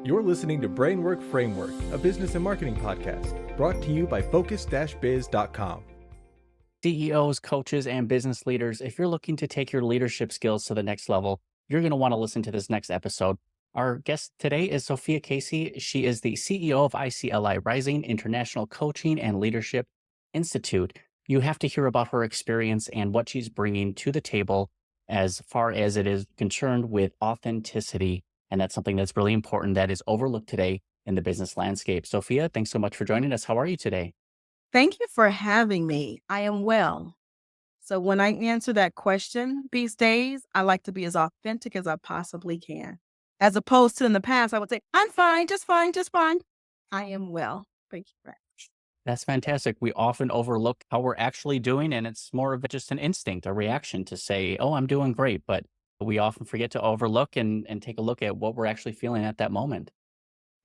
You're listening to Brainwork Framework, a business and marketing podcast, brought to you by focus-biz.com. CEOs, coaches, and business leaders, if you're looking to take your leadership skills to the next level, you're going to want to listen to this next episode. Our guest today is Sophia Casey. She is the CEO of ICLI Rising, International Coaching and Leadership Institute. You have to hear about her experience and what she's bringing to the table as far as it is concerned with authenticity. And that's something that's really important that is overlooked today in the business landscape. Sophia, thanks so much for joining us. How are you today? Thank you for having me. I am well. So when I answer that question these days, I like to be as authentic as I possibly can. As opposed to in the past, I would say, I'm fine, just fine, just fine. I am well. Thank you for asking. That's fantastic. We often overlook how we're actually doing, and it's more of just an instinct, a reaction to say, oh, I'm doing great. But we often forget to overlook and take a look at what we're actually feeling at that moment.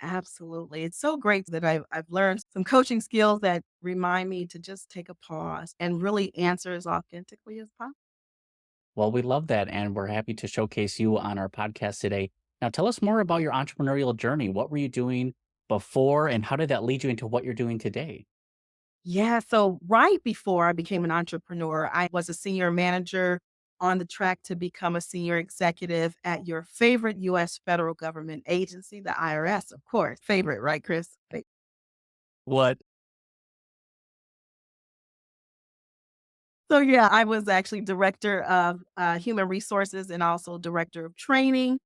Absolutely. It's so great that I've learned some coaching skills that remind me to just take a pause and really answer as authentically as possible. Well, we love that, and we're happy to showcase you on our podcast today. Now, tell us more about your entrepreneurial journey. What were you doing before, and how did that lead you into what you're doing today? Yeah. So right before I became an entrepreneur, I was a senior manager on the track to become a senior executive at your favorite US federal government agency, the IRS, of course. Favorite, right, Chris? What? So yeah, I was actually director of human resources and also director of training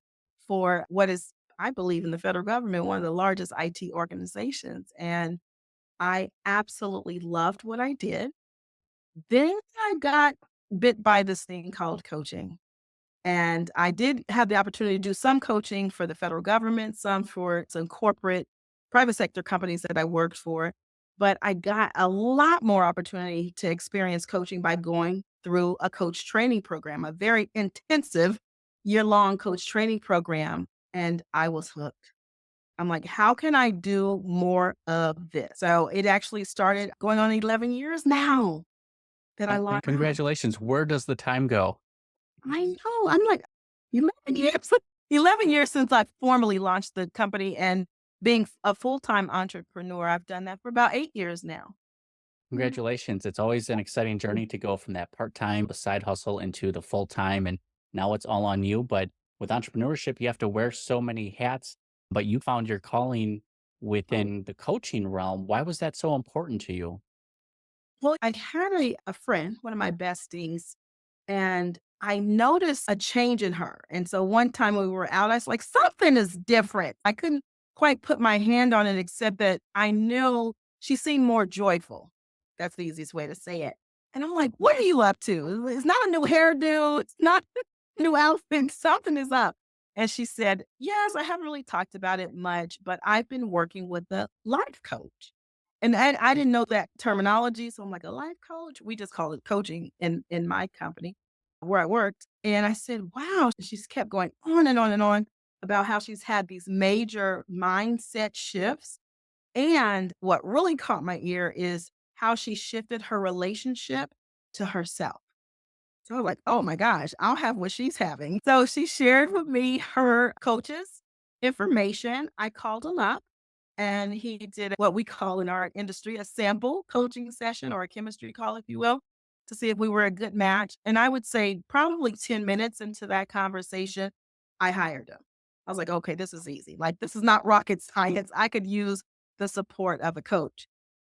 for what is, I believe, in the federal government, one of the largest IT organizations. And I absolutely loved what I did. Then I got bit by this thing called coaching. And I did have the opportunity to do some coaching for the federal government, some for some corporate private sector companies that I worked for. But I got a lot more opportunity to experience coaching by going through a coach training program, a very intensive year-long coach training program. And I was hooked. I'm like, how can I do more of this? So it actually started going on 11 years now that I launched. Congratulations. Where does the time go? I know. I'm like 11 years, 11 years since I formally launched the company and being a full-time entrepreneur. I've done that for about 8 years now. Mhm. Congratulations. It's always an exciting journey to go from that part-time, the side hustle into the full-time, and now it's all on you. But with entrepreneurship, you have to wear so many hats, but you found your calling within the coaching realm. Why was that so important to you? Well, I had a friend, one of my besties, and I noticed a change in her. And so one time we were out, I was like, something is different. I couldn't quite put my hand on it, except that I knew she seemed more joyful. That's the easiest way to say it. And I'm like, what are you up to? It's not a new hairdo. It's not a new outfit. Something is up. And she said, yes, I haven't really talked about it much, but I've been working with a life coach. And I didn't know that terminology. So I'm like, a life coach? We just call it coaching in my company where I worked. And I said, wow. She's kept going on and on and on about how she's had these major mindset shifts. And what really caught my ear is how she shifted her relationship to herself. So I was like, oh my gosh, I'll have what she's having. So she shared with me her coaches information. I called him up and he did what we call in our industry a sample coaching session or a chemistry call, if you will, to see if we were a good match. And I would say probably 10 minutes into that conversation, I hired him. I was like, okay, this is easy. Like, this is not rocket science. I could use the support of a coach.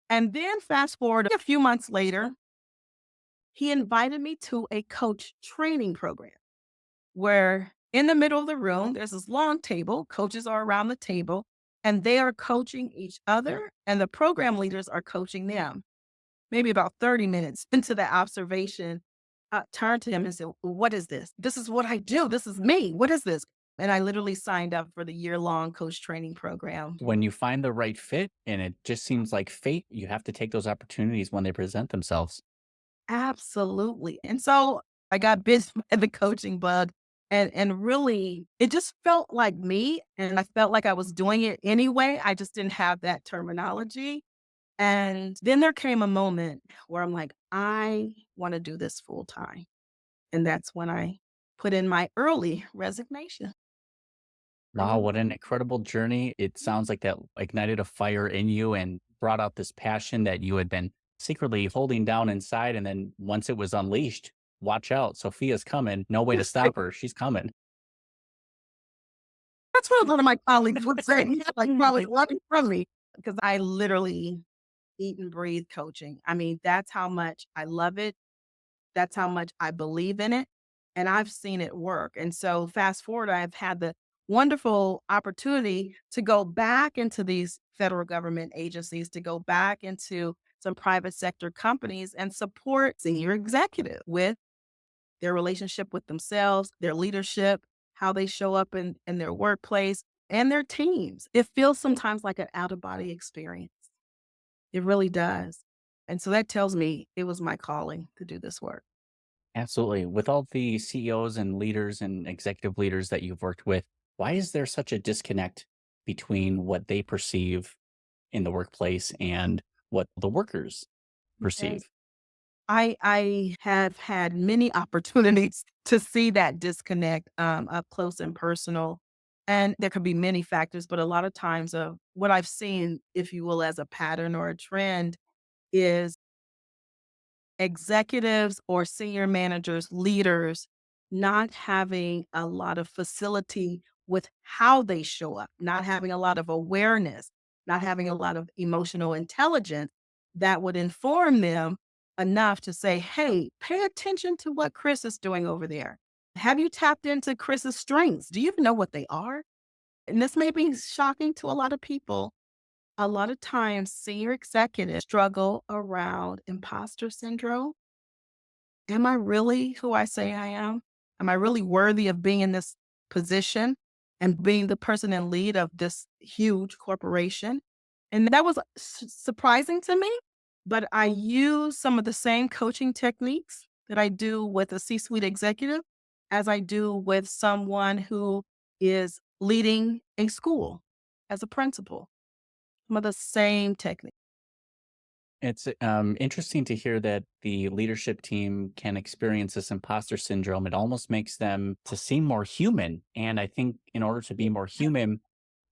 And then fast forward a few months later, he invited me to a coach training program where in the middle of the room, there's this long table. Coaches are around the table and they are coaching each other, and the program leaders are coaching them. Maybe about 30 minutes into the observation, I turned to him and said, what is this? This is what I do. This is me. What is this? And I literally signed up for the year-long coach training program. When you find the right fit and it just seems like fate, you have to take those opportunities when they present themselves. Absolutely. And so I got bit by the coaching bug and really it just felt like me and I felt like I was doing it anyway. I just didn't have that terminology. And then there came a moment where I'm like, I want to do this full time. And that's when I put in my early resignation. Wow, what an incredible journey. It sounds like that ignited a fire in you and brought out this passion that you had been secretly holding down inside. And then once it was unleashed, watch out. Sophia's coming. No way to stop her. She's coming. That's what a lot of my colleagues would say, like probably learning from me, because I literally eat and breathe coaching. I mean, that's how much I love it. That's how much I believe in it. And I've seen it work. And so fast forward, I've had the wonderful opportunity to go back into these federal government agencies, to go back into some private sector companies and support senior executive with their relationship with themselves, their leadership, how they show up in their workplace and their teams. It feels sometimes like an out of body experience. It really does. And so that tells me it was my calling to do this work. Absolutely. With all the CEOs and leaders and executive leaders that you've worked with, why is there such a disconnect between what they perceive in the workplace and what the workers Yes. perceive? I have had many opportunities to see that disconnect up close and personal. And there could be many factors, but a lot of times what I've seen, if you will, as a pattern or a trend is executives or senior managers, leaders, not having a lot of facility with how they show up, not having a lot of awareness, not having a lot of emotional intelligence that would inform them enough to say, hey, pay attention to what Chris is doing over there. Have you tapped into Chris's strengths? Do you even know what they are? And this may be shocking to a lot of people. A lot of times, senior executives struggle around imposter syndrome. Am I really who I say I am? Am I really worthy of being in this position and being the person in lead of this huge corporation? And that was surprising to me, but I use some of the same coaching techniques that I do with a C suite executive as I do with someone who is leading a school as a principal. Some of the same techniques. It's interesting to hear that the leadership team can experience this imposter syndrome. It almost makes them to seem more human. And I think in order to be more human,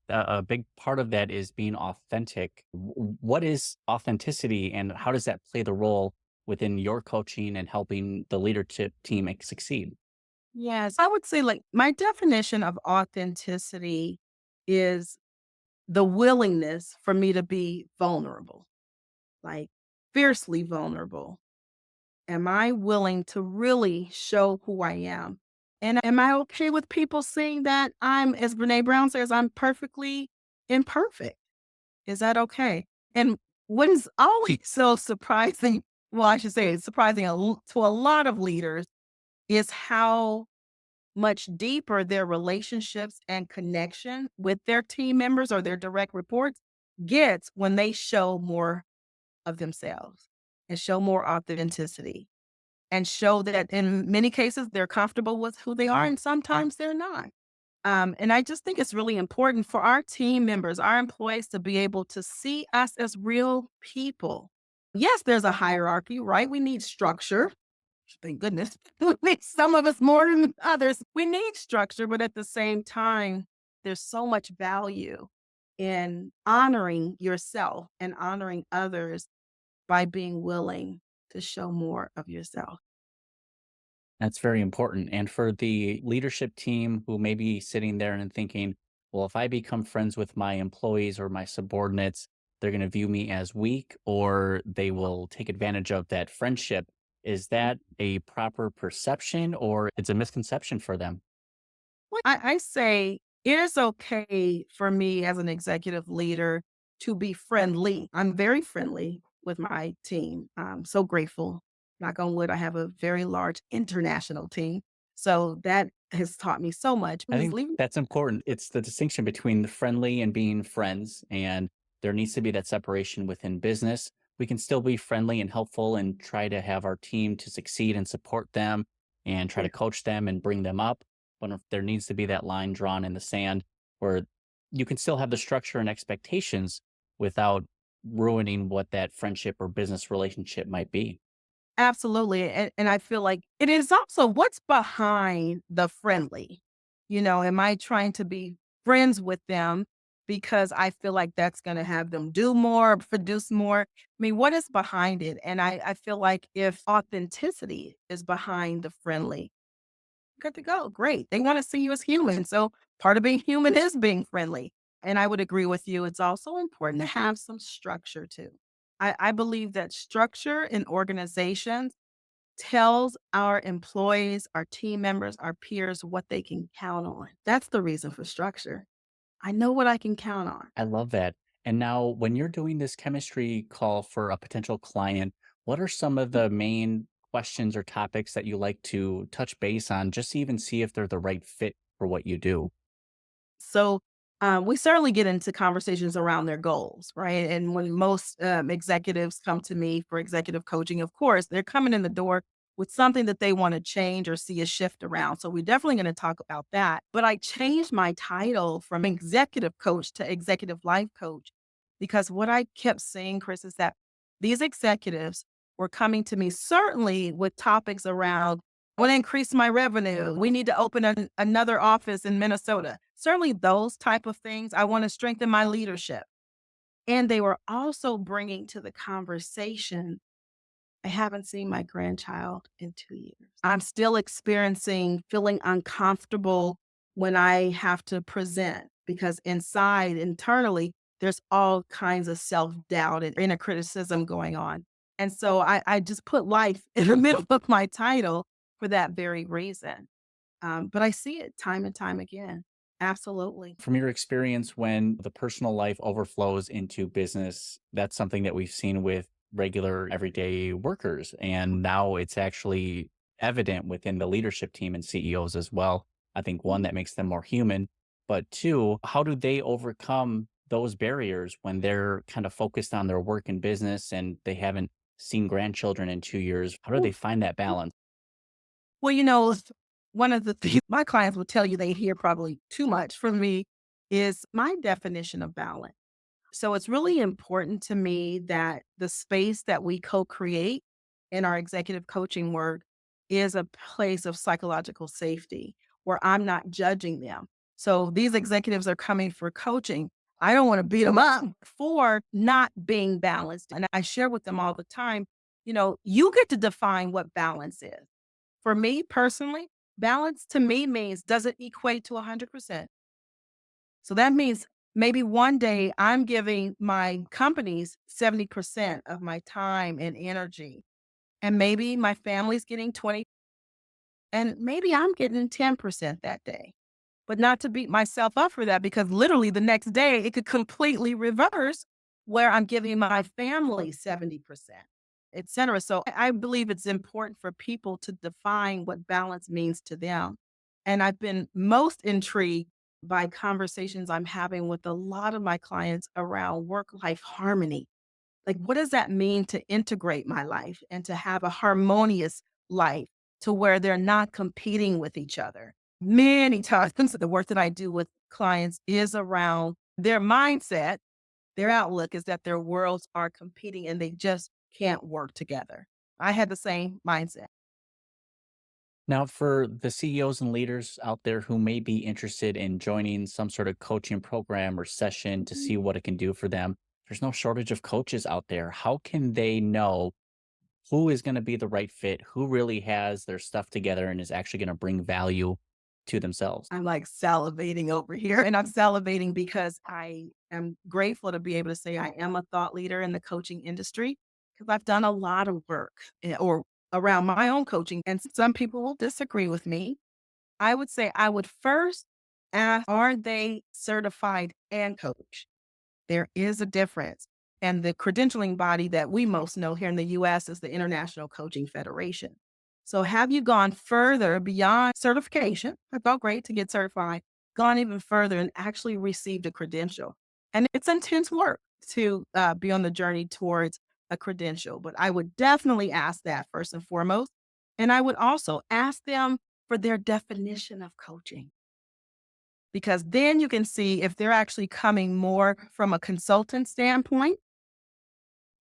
a big part of that is being authentic. What is authenticity and how does that play the role within your coaching and helping the leadership team succeed? Yes, I would say like my definition of authenticity is the willingness for me to be vulnerable, like fiercely vulnerable. Am I willing to really show who I am? And am I okay with people seeing that I'm, as Brene Brown says, I'm perfectly imperfect? Is that okay? And what is always so surprising, well, I should say it's surprising to a lot of leaders, is how much deeper their relationships and connection with their team members or their direct reports gets when they show more of themselves and show more authenticity and show that in many cases they're comfortable with who they are and sometimes they're not. And I just think it's really important for our team members, our employees to be able to see us as real people. Yes, there's a hierarchy, right? We need structure. Thank goodness. We need some of us more than others. We need structure, but at the same time, there's so much value in honoring yourself and honoring others by being willing to show more of yourself. That's very important. And for the leadership team who may be sitting there and thinking, well, if I become friends with my employees or my subordinates, they're going to view me as weak or they will take advantage of that friendship. Is that a proper perception or it's a misconception for them? Well, I say it is okay for me as an executive leader to be friendly. I'm very friendly with my team. I'm so grateful. Knock on wood, I have a very large international team. So that has taught me so much I because think leaving. that's important. It's the distinction between the friendly and being friends. And there needs to be that separation within business. We can still be friendly and helpful and try to have our team to succeed and support them and try to coach them and bring them up. But if there needs to be that line drawn in the sand where you can still have the structure and expectations without ruining what that friendship or business relationship might be. Absolutely, and I feel like it is also what's behind the friendly. You know, am I trying to be friends with them because I feel like that's going to have them do more, produce more. I mean, what is behind it? And I feel like if authenticity is behind the friendly, good to go. Great. They want to see you as human. So part of being human is being friendly. And I would agree with you. It's also important to have some structure too. I believe that structure in organizations tells our employees, our team members, our peers what they can count on. That's the reason for structure. I know what I can count on. I love that. And now, when you're doing this chemistry call for a potential client, what are some of the main questions or topics that you like to touch base on just to even see if they're the right fit for what you do? So we certainly get into conversations around their goals, right? And when most executives come to me for executive coaching, of course, they're coming in the door with something that they want to change or see a shift around. So we're definitely going to talk about that. But I changed my title from executive coach to executive life coach because what I kept saying, Chris, is that these executives were coming to me certainly with topics around I want to increase my revenue. We need to open another office in Minnesota. Certainly those type of things. I want to strengthen my leadership. And they were also bringing to the conversation, I haven't seen my grandchild in 2 years. I'm still experiencing feeling uncomfortable when I have to present because internally, there's all kinds of self-doubt and inner criticism going on. And so I just put life in the middle of my title for that very reason. But I see it time and time again. Absolutely. From your experience, when the personal life overflows into business, that's something that we've seen with regular everyday workers. And now it's actually evident within the leadership team and CEOs as well. I think one, that makes them more human, but two, how do they overcome those barriers when they're kind of focused on their work and business and they haven't seen grandchildren in 2 years? How do they find that balance? Well, one of the things my clients will tell you they hear probably too much from me is my definition of balance. So it's really important to me that the space that we co-create in our executive coaching work is a place of psychological safety where I'm not judging them. So these executives are coming for coaching. I don't want to beat them up for not being balanced. And I share with them all the time, you get to define what balance is. For me personally, balance to me means doesn't equate to 100%. So that means maybe one day I'm giving my companies 70% of my time and energy. And maybe my family's getting 20, and maybe I'm getting 10% that day. But not to beat myself up for that because literally the next day it could completely reverse where I'm giving my family 70%, et cetera. So I believe it's important for people to define what balance means to them. And I've been most intrigued by conversations I'm having with a lot of my clients around work life harmony. Like, what does that mean to integrate my life and to have a harmonious life to where they're not competing with each other? Many times, the work that I do with clients is around their mindset. Their outlook is that their worlds are competing and they just can't work together. I had the same mindset. Now, for the CEOs and leaders out there who may be interested in joining some sort of coaching program or session to see what it can do for them, there's no shortage of coaches out there. How can they know who is going to be the right fit, who really has their stuff together and is actually going to bring value to themselves? I'm like salivating over here. And I'm salivating because I am grateful to be able to say I am a thought leader in the coaching industry because I've done a lot of work or around my own coaching. And some people will disagree with me. I would say I would first ask, are they certified and coach? There is a difference. And the credentialing body that we most know here in the US is the International Coaching Federation. So have you gone further beyond certification? I felt great to get certified, gone even further and actually received a credential. And it's intense work to be on the journey towards a credential, but I would definitely ask that first and foremost. And I would also ask them for their definition of coaching because then you can see if they're actually coming more from a consultant standpoint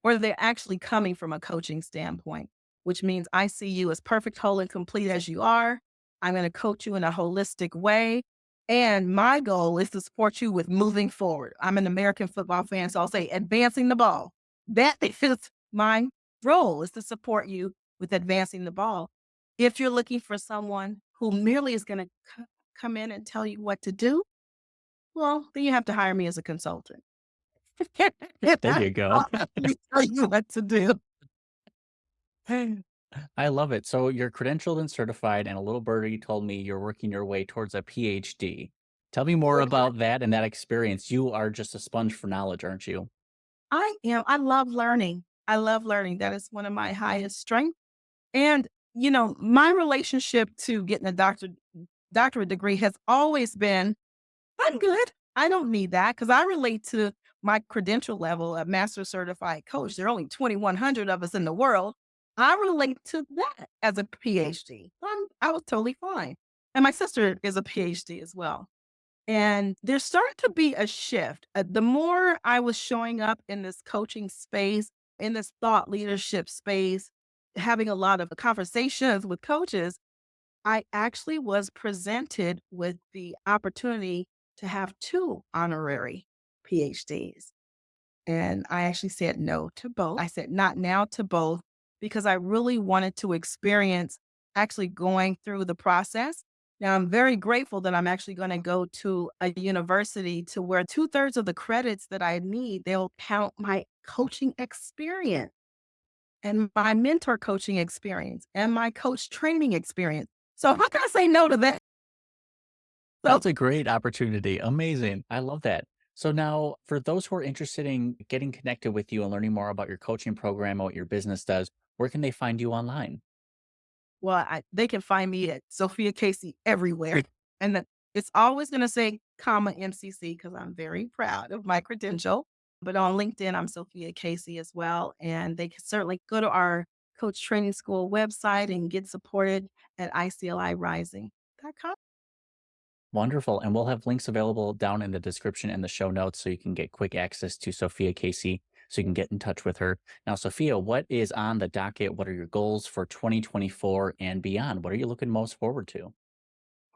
or they're actually coming from a coaching standpoint, which means I see you as perfect, whole, and complete as you are. I'm going to coach you in a holistic way. And my goal is to support you with moving forward. I'm an American football fan, so I'll say advancing the ball. That is my role, is to support you with advancing the ball. If you're looking for someone who merely is going to come in and tell you what to do, well, then you have to hire me as a consultant. There you go. I'll actually tell you what to do. I love it. So you're credentialed and certified, and a little birdie told me you're working your way towards a PhD. Tell me more about that and that experience. You are just a sponge for knowledge, aren't you? I am. I love learning. I love learning. That is one of my highest strengths. And, my relationship to getting a doctorate degree has always been, I'm good. I don't need that because I relate to my credential level of master certified coach. There are only 2,100 of us in the world. I relate to that as a PhD. I was totally fine. And my sister is a PhD as well. And there's starting to be a shift. The more I was showing up in this coaching space, in this thought leadership space, having a lot of conversations with coaches, I actually was presented with the opportunity to have two honorary PhDs. And I actually said no to both. I said not now to both because I really wanted to experience actually going through the process. Now, I'm very grateful that I'm actually going to go to a university to where 2/3 of the credits that I need, they'll count my coaching experience and my mentor coaching experience and my coach training experience. So how can I say no to that? So That's a great opportunity. Amazing. I love that. So now, for those who are interested in getting connected with you and learning more about your coaching program and what your business does, where can they find you online? well, they can find me at Sophia Casey everywhere. And it's always going to say, comma, MCC, because I'm very proud of my credential. But on LinkedIn, I'm Sophia Casey as well. And they can certainly go to our Coach Training School website and get supported at ICLI Rising.com. Wonderful. And we'll have links available down in the description and the show notes so you can get quick access to Sophia Casey so you can get in touch with her. Now, Sophia, what is on the docket? What are your goals for 2024 and beyond? What are you looking most forward to?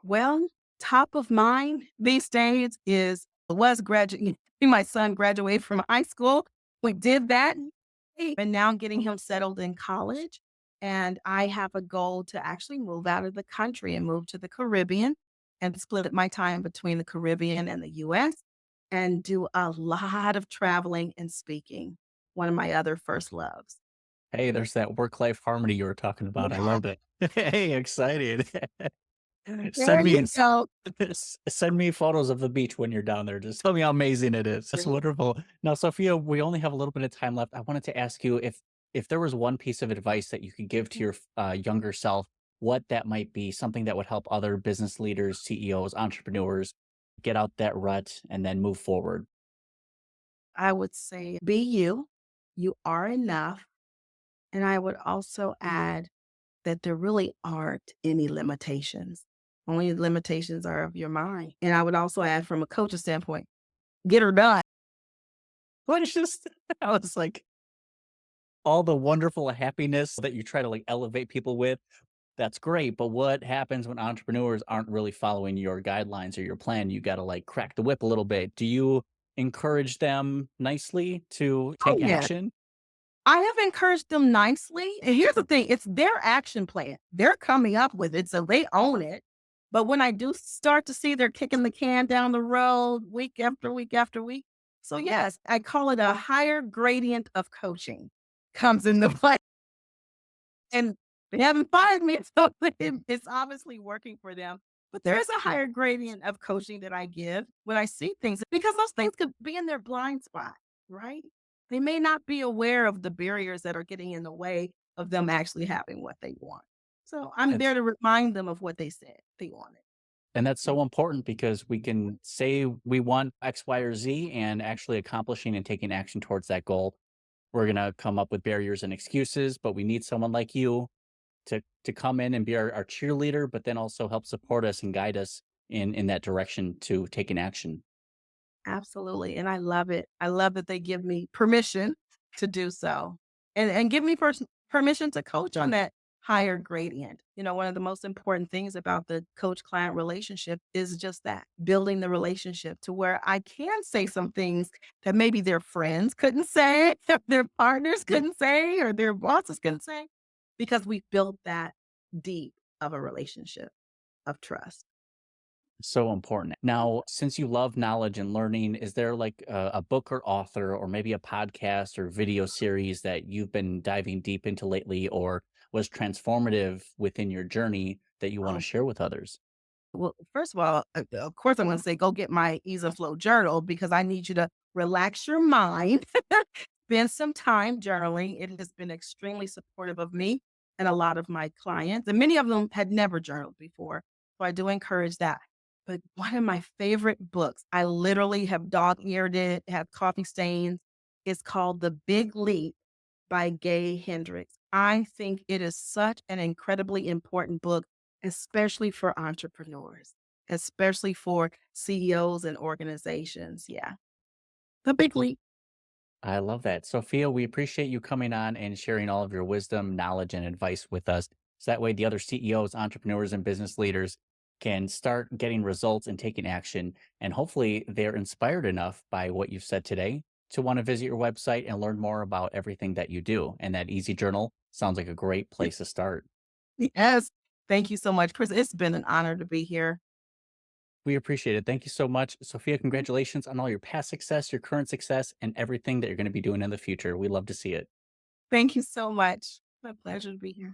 Well, top of mind these days was graduating. My son graduated from high school. We did that, and now getting him settled in college. And I have a goal to actually move out of the country and move to the Caribbean and split my time between the Caribbean and the US and do a lot of traveling and speaking. One of my other first loves. Hey, there's that work-life harmony you were talking about. I Yeah, love it. Hey, excited. there Send me you go. send me photos of the beach when you're down there. Just tell me how amazing it is. That's wonderful. Now, Sophia, we only have a little bit of time left. I wanted to ask you if there was one piece of advice that you could give to your younger self, what that might be, something that would help other business leaders, CEOs, entrepreneurs get out that rut and then move forward. I would say be you. You are enough. And I would also add that there really aren't any limitations. Only limitations are of your mind. And I would also add from a coach's standpoint, get her done. What is just I was like all the wonderful happiness that you try to like elevate people with. That's great, but what happens when entrepreneurs aren't really following your guidelines or your plan? You got to like crack the whip a little bit. Do you encourage them nicely to Oh, take yeah. action? I have encouraged them nicely. And here's the thing, it's their action plan. They're coming up with it, so they own it. But when I do start to see they're kicking the can down the road week after week after week. So yes, I call it a higher gradient of coaching comes into play. And they haven't fired me, so it's obviously working for them. But there is a higher gradient of coaching that I give when I see things because those things could be in their blind spot, right? They may not be aware of the barriers that are getting in the way of them actually having what they want. So I'm It's there to remind them of what they said they wanted. and that's so important because we can say we want X, Y, or Z and actually accomplishing and taking action towards that goal. We're gonna come up with barriers and excuses, but we need someone like you to come in and be our cheerleader, but then also help support us and guide us in that direction to taking action. Absolutely. And I love it. I love that they give me permission to do so and give me permission to coach on that higher gradient. One of the most important things about the coach client relationship is just that building the relationship to where I can say some things that maybe their friends couldn't say, their partners couldn't say, or their bosses couldn't say, because we built that deep of a relationship of trust. So important. Now, since you love knowledge and learning, is there like a book or author, or maybe a podcast or video series that you've been diving deep into lately, or was transformative within your journey that you want to Oh, share with others? well, first of all, of course, I'm going to say go get my Ease and Flow journal because I need you to relax your mind, spend some time journaling. It has been extremely supportive of me and a lot of my clients, and many of them had never journaled before. So I do encourage that. But one of my favorite books, I literally have dog-eared it, have coffee stains. It's called The Big Leap by Gay Hendricks. I think it is such an incredibly important book, especially for entrepreneurs, especially for CEOs and organizations. Yeah. The Big Leap. I love that. Sophia, we appreciate you coming on and sharing all of your wisdom, knowledge, and advice with us. So that way, the other CEOs, entrepreneurs, and business leaders can start getting results and taking action. And hopefully, they're inspired enough by what you've said today to want to visit your website and learn more about everything that you do. And that Easy Journal sounds like a great place to start. Yes. Thank you so much, Chris. It's been an honor to be here. We appreciate it. Thank you so much. Sophia, congratulations on all your past success, your current success, and everything that you're going to be doing in the future. We love to see it. Thank you so much. My pleasure to be here.